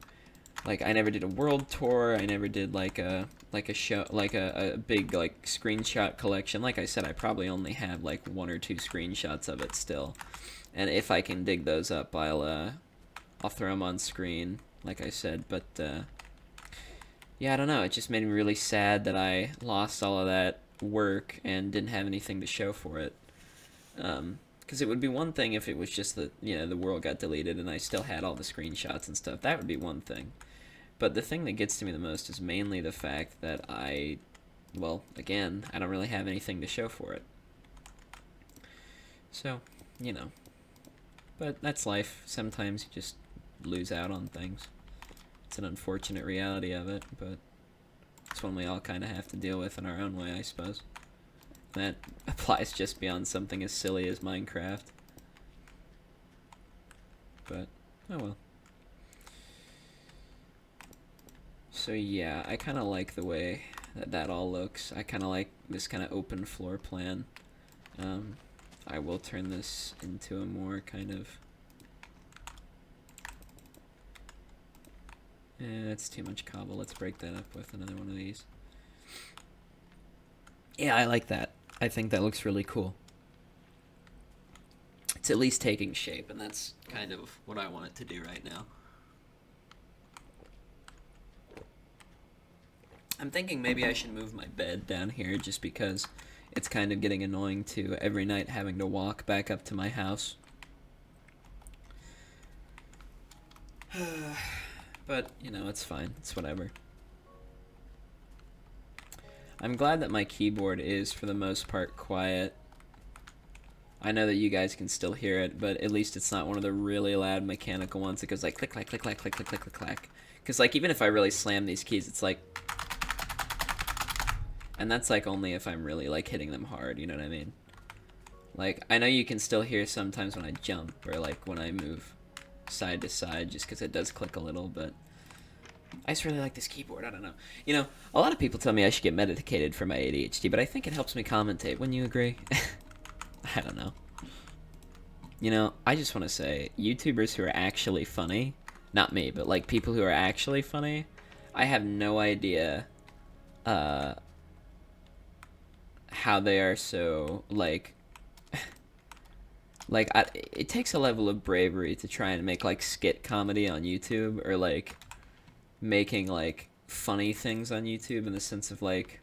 [SPEAKER 1] like, I never did a world tour. I never did like a show, like a big like screenshot collection. Like I said, I probably only have like 1 or 2 screenshots of it still, and if I can dig those up, I'll throw them on screen, like I said. But yeah, I don't know. It just made me really sad that I lost all of that work and didn't have anything to show for it. Because it would be one thing if it was just that, the world got deleted and I still had all the screenshots and stuff. That would be one thing. But the thing that gets to me the most is mainly the fact that well, again, I don't really have anything to show for it. So, but that's life. Sometimes you just lose out on things. It's an unfortunate reality of it, but it's one we all kind of have to deal with in our own way, I suppose. That applies just beyond something as silly as Minecraft. But, oh well. So yeah, I kind of like the way that all looks. I kind of like this kind of open floor plan. I will turn this into a more kind of... that's too much cobble. Let's break that up with another one of these. Yeah, I like that. I think that looks really cool. It's at least taking shape, and that's kind of what I want it to do right now. I'm thinking maybe I should move my bed down here just because it's kind of getting annoying to every night having to walk back up to my house. But, it's fine. It's whatever. I'm glad that my keyboard is, for the most part, quiet. I know that you guys can still hear it, but at least it's not one of the really loud mechanical ones that goes like click, clack, click, clack, click, click, click, click, clack. Because, like, even if I really slam these keys, it's like... And that's, like, only if I'm really, like, hitting them hard, you know what I mean? Like, I know you can still hear sometimes when I jump, or, like, when I move side to side, just because it does click a little, but... I just really like this keyboard, I don't know. A lot of people tell me I should get medicated for my ADHD, but I think it helps me commentate. Wouldn't you agree? I don't know. I just want to say, YouTubers who are actually funny, not me, but, like, people who are actually funny, I have no idea, how they are so, like, it takes a level of bravery to try and make, like, skit comedy on YouTube, or, like, making, like, funny things on YouTube in the sense of, like,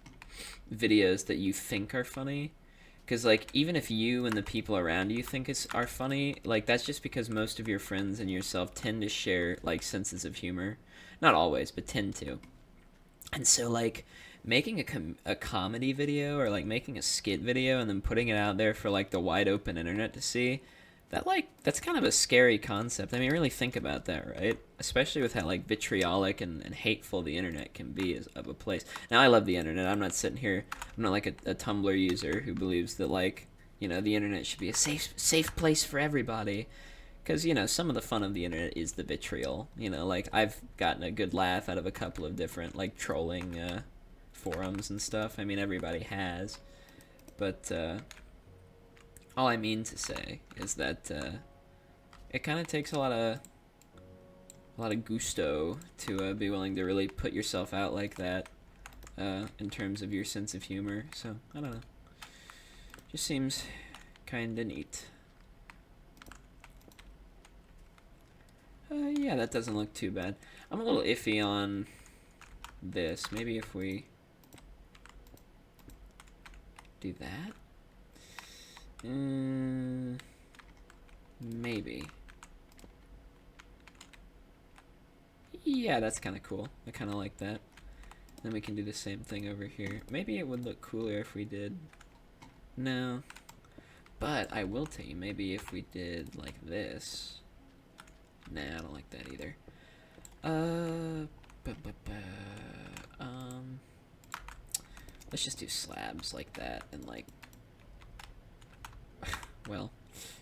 [SPEAKER 1] videos that you think are funny. Because, like, even if you and the people around you think are funny, like, that's just because most of your friends and yourself tend to share, like, senses of humor. Not always, but tend to. And so, like, making a comedy video or, like, making a skit video and then putting it out there for, like, the wide open internet to see, that's kind of a scary concept. I mean, really think about that, right? Especially with how, like, vitriolic and hateful the internet can be of a place. Now, I love the internet. I'm not sitting here, I'm not like a Tumblr user who believes that, like, the internet should be a safe place for everybody. Because, some of the fun of the internet is the vitriol. Like, I've gotten a good laugh out of a couple of different, like, trolling forums and stuff. I mean, everybody has. But, all I mean to say is that it kind of takes a lot of gusto to be willing to really put yourself out like that in terms of your sense of humor. So, I don't know. Just seems kind of neat. Yeah, that doesn't look too bad. I'm a little iffy on this. Maybe if we do that? Maybe. Yeah, that's kind of cool. I kind of like that. Then we can do the same thing over here. Maybe it would look cooler if we did... No. But I will tell you, maybe if we did like this... Nah, I don't like that either. Let's just do slabs like that and like... Well,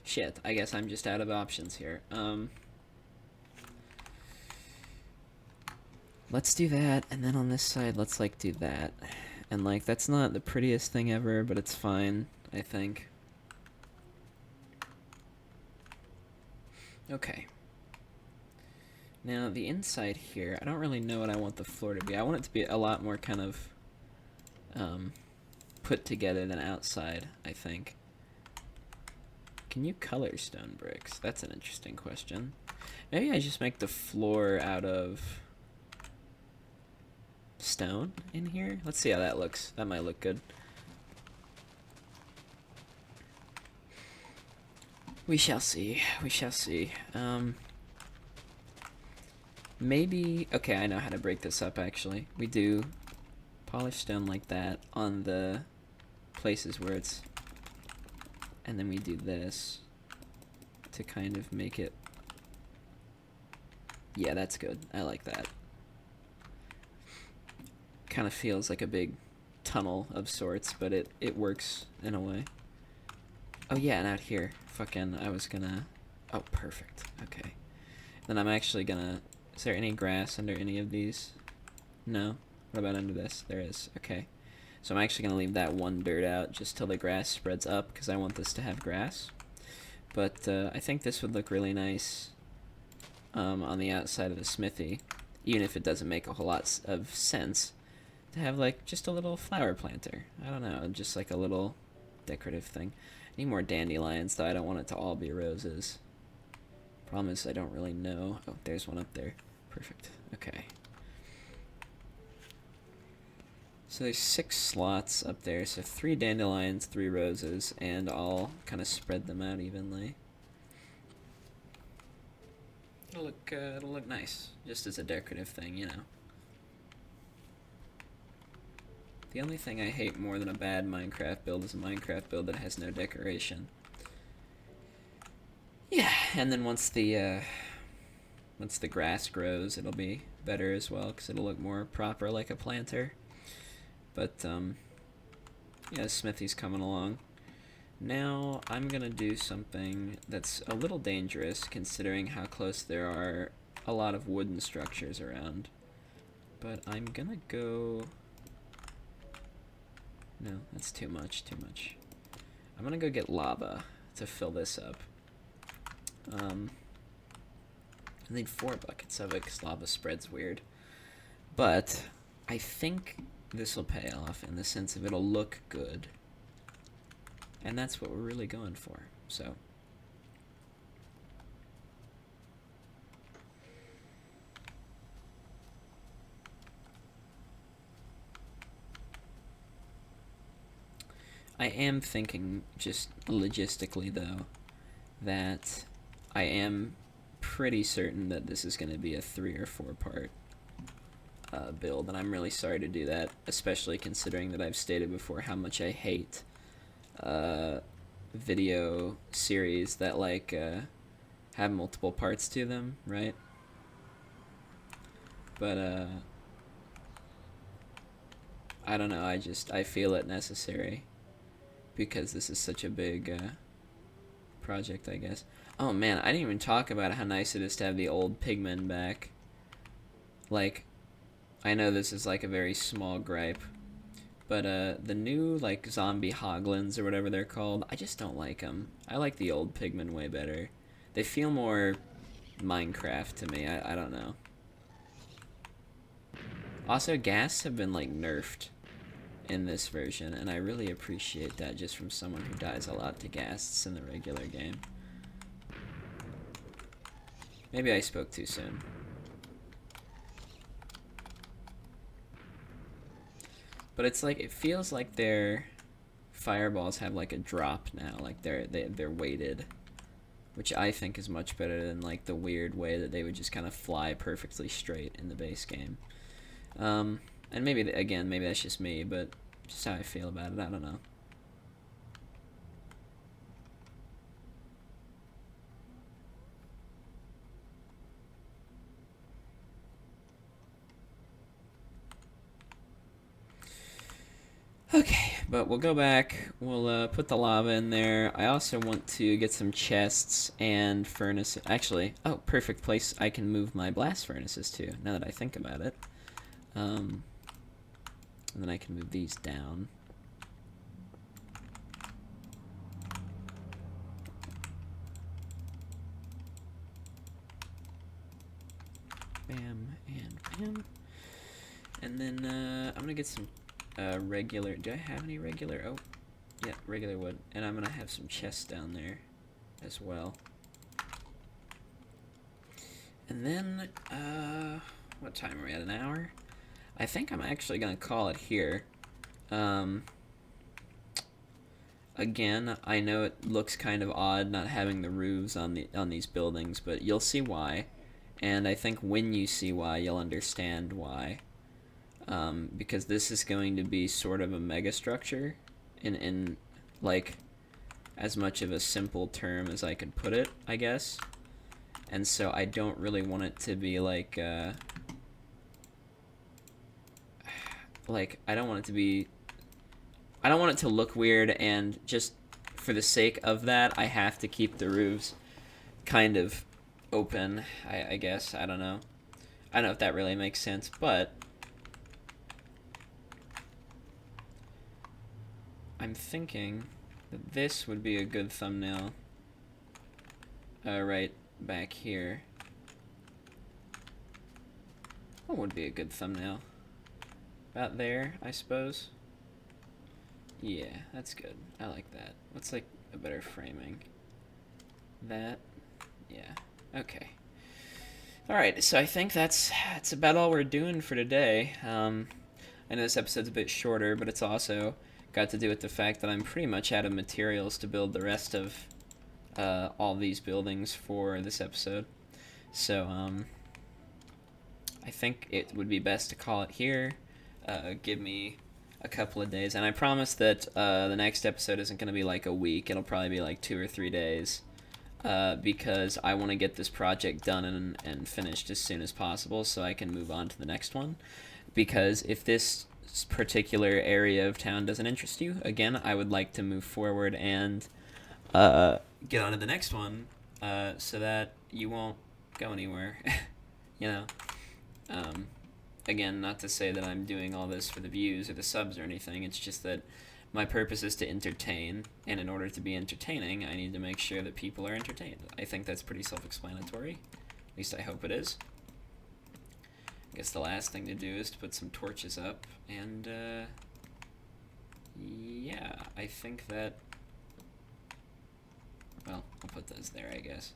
[SPEAKER 1] shit, I guess I'm just out of options here. Let's do that, and then on this side, let's, like, do that. And, like, that's not the prettiest thing ever, but it's fine, I think. Okay. Now, the inside here, I don't really know what I want the floor to be. I want it to be a lot more kind of put together than outside, I think. Can you color stone bricks? That's an interesting question. Maybe I just make the floor out of stone in here? Let's see how that looks. That might look good. We shall see. We shall see. Maybe... Okay, I know how to break this up, actually. We do polished stone like that on the places where it's... And then we do this to kind of make it... Yeah, that's good. I like that. Kind of feels like a big tunnel of sorts, but it works in a way. Oh yeah, and out here. Fucking, I was gonna... Oh, perfect. Okay. Then I'm actually gonna... Is there any grass under any of these? No? What about under this? There is. Okay. So I'm actually gonna leave that one dirt out just till the grass spreads up, because I want this to have grass. But I think this would look really nice on the outside of the smithy, even if it doesn't make a whole lot of sense to have like just a little flower planter. I don't know, just like a little decorative thing. I need more dandelions, though I don't want it to all be roses. Problem is I don't really know. Oh, there's one up there. Perfect. Okay. So there's 6 slots up there, so 3 dandelions, 3 roses, and I'll kind of spread them out evenly. It'll look nice, just as a decorative thing, you know. The only thing I hate more than a bad Minecraft build is a Minecraft build that has no decoration. Yeah, and then once the grass grows, it'll be better as well, because it'll look more proper like a planter. But, yeah, Smithy's coming along. Now, I'm gonna do something that's a little dangerous, considering how close there are a lot of wooden structures around. But I'm gonna go... No, that's too much, too much. I'm gonna go get lava to fill this up. I need 4 buckets of it, because lava spreads weird. But I think this will pay off in the sense of it'll look good. And that's what we're really going for, so. I am thinking, just logistically though, that I am pretty certain that this is going to be a 3 or 4 part build, and I'm really sorry to do that, especially considering that I've stated before how much I hate video series that like have multiple parts to them, right? But I don't know, I feel it necessary because this is such a big project, I guess. Oh man, I didn't even talk about how nice it is to have the old pigmen back. Like, I know this is like a very small gripe, but the new like zombie hoglins or whatever they're called, I just don't like them. I like the old pigmen way better. They feel more Minecraft to me. I don't know. Also, ghasts have been like nerfed in this version, and I really appreciate that just from someone who dies a lot to ghasts in the regular game. Maybe I spoke too soon. But it's like, it feels like their fireballs have like a drop now, like they're weighted, which I think is much better than like the weird way that they would just kind of fly perfectly straight in the base game. And maybe, again, maybe that's just me, but just how I feel about it, I don't know. Okay, but we'll go back, we'll put the lava in there. I also want to get some chests and furnaces. Actually, oh, perfect place I can move my blast furnaces to, now that I think about it. And then I can move these down. bam, and bam. And then I'm gonna get some regular. Do I have any regular? Oh, yeah, regular wood. And I'm gonna have some chests down there as well. And then, what time are we at? An hour? I think I'm actually gonna call it here. Again, I know it looks kind of odd not having the roofs on these buildings, but you'll see why. And I think when you see why, you'll understand why. Because this is going to be sort of a mega structure in like as much of a simple term as I could put it, I guess. And so I don't really want it to be like I don't want it to be, I don't want it to look weird, and just for the sake of that, I have to keep the roofs kind of open, I guess. I don't know. I don't know if that really makes sense, but I'm thinking that this would be a good thumbnail right back here. What would be a good thumbnail? About there, I suppose. Yeah, that's good. I like that. What's like a better framing? That? Yeah. Okay. Alright, so I think that's about all we're doing for today. I know this episode's a bit shorter, but it's also got to do with the fact that I'm pretty much out of materials to build the rest of all these buildings for this episode. So, I think it would be best to call it here. Give me a couple of days, and I promise that the next episode isn't going to be like a week. It'll probably be like 2 or 3 days, because I want to get this project done and finished as soon as possible so I can move on to the next one. Because if this particular area of town doesn't interest you, again, I would like to move forward and get on to the next one, so that you won't go anywhere. You know? Again, not to say that I'm doing all this for the views or the subs or anything, it's just that my purpose is to entertain, and in order to be entertaining, I need to make sure that people are entertained. I think that's pretty self-explanatory. At least I hope it is. I guess the last thing to do is to put some torches up, and, yeah, I think that, well, I'll put those there, I guess.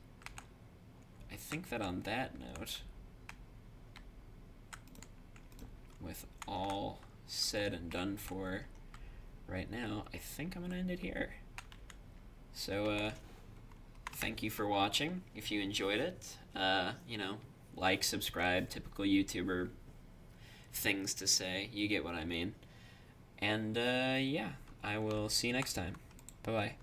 [SPEAKER 1] I think that on that note, with all said and done for right now, I think I'm gonna end it here. So, thank you for watching. If you enjoyed it, you know, like, subscribe, typical YouTuber things to say. You get what I mean. And, yeah, I will see you next time. Bye-bye.